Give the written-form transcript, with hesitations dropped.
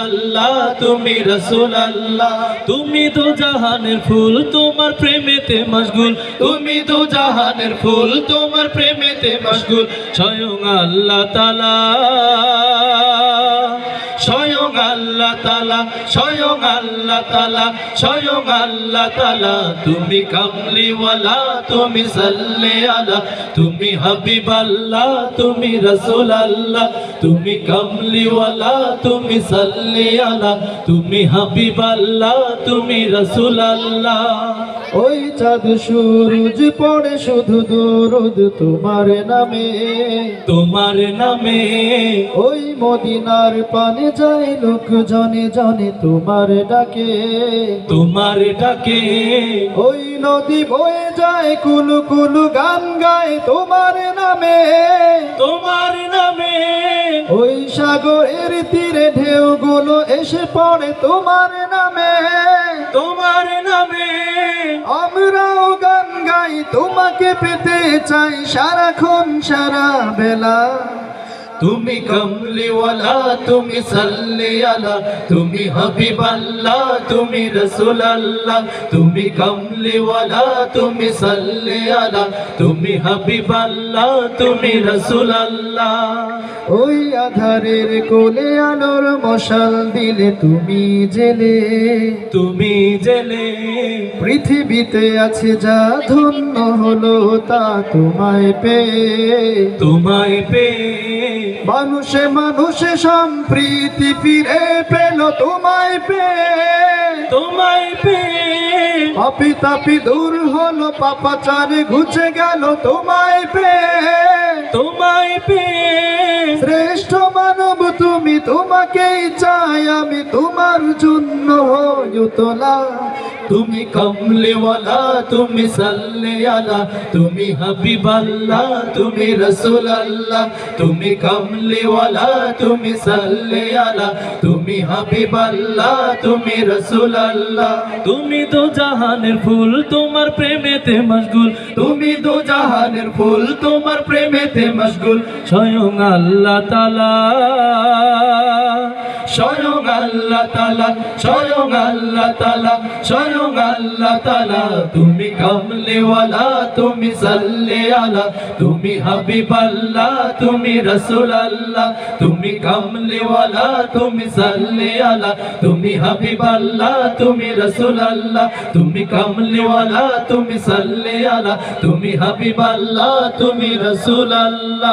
আল্লাহ তুমি রাসূল আল্লাহ, তুমি তো জাহানের ফুল তোমার প্রেমেতে মশগুল, তুমি তো জাহানের ফুল তোমার প্রেমেতে মশগুল। স্বয়ং আল্লাহ তাআলা, স্বয়ং আল্লাহ তাআলা, স্বয়ং আল্লাহ তাআলা, স্বয়ং আল্লাহ তাআলা, তুমি কামলিওয়ালা তুমি সাল্লি আলা, তুমি হাবিব আল্লাহ তুমি রাসূল আল্লাহ, তুমি কামলিওয়ালা তুমি সাল্লি আলা, তুমি হাবিব আল্লাহ তুমি রাসূল আল্লাহ। ওই চাঁদ সূরজ পড়ে শুধু দরুদ তোমার নামে, তোমার নামে। ওই মদিনার পানে যায় লোক জনে জনে তোমার ডাকে, তোমার ডাকে। ওই নদী বয়ে যায় কুলু কুলু গান গায় তোমার নামে, তোমার নামে। ওই সাগরের তীরে ঢেউগুলো এসে পড়ে তোমার নামে, তোমার নামে। আমরাও গান গাই তোমাকে পেতে চাই সারাক্ষণ সারা বেলা। তুমি কামলিওয়ালা তুমি সাল্লি আলা, তুমি হাবিব আল্লাহ তুমি রাসূল আল্লাহ, তুমি কামলিওয়ালা তুমি সাল্লি আলা, তুমি হাবিব আল্লাহ তুমি রাসূল আল্লাহ। ওই আধারের কোলে আলোর মশাল দিলে তুমি জেলে, তুমি জেলে। পৃথিবীতে আছে যা ধন্য হলো তা তোমায় পেয়ে, তোমায় পেয়ে। মানুষে মানুষে সম্প্রীতি ফিরে পেল তোমায় পেয়ে, তোমায় পেয়ে। পাপি তাপি দূর হলো পাপাচারে ঘুচে গেল তোমায় পেয়ে, তোমায় পেয়ে। শ্রেষ্ঠ মানব তুমি, তোমাকেই চাই আমি, তোমার জন্য হই তোলা। তুমি কামলিওয়ালা তুমি সাল্লি আলা, তুমি হাবিব আল্লাহ তুমি রাসূল আল্লাহ, তুমি কামলিওয়ালা তুমি সাল্লি আলা, তুমি হাবিব আল্লাহ তুমি রাসূল আল্লাহ। তুমি তো জাহানের ফুল তোমার প্রেমেতে মশগুল, তুমি তো জাহানের ফুল তোমার প্রেমেতে মশগুল। স্বয়ং আল্লাহ তাআলা, স্বয়ং আল্লাহ তাআলা, স্বয়ং আল্লাহ তাআলা, স্বয়ং আল্লাহ তাআলা, তুমি কামলিওয়ালা তুমি সাল্লি আলা, তুমি হাবিব আল্লাহ তুমি রাসূল আল্লাহ, তুমি কামলিওয়ালা তুমি সাল্লি আলা, তুমি হাবিব আল্লাহ তুমি রাসূল আল্লাহ, তুমি কামলিওয়ালা তুমি সাল্লি আলা, তুমি হাবিব আল্লাহ তুমি রাসূল আল্লাহ।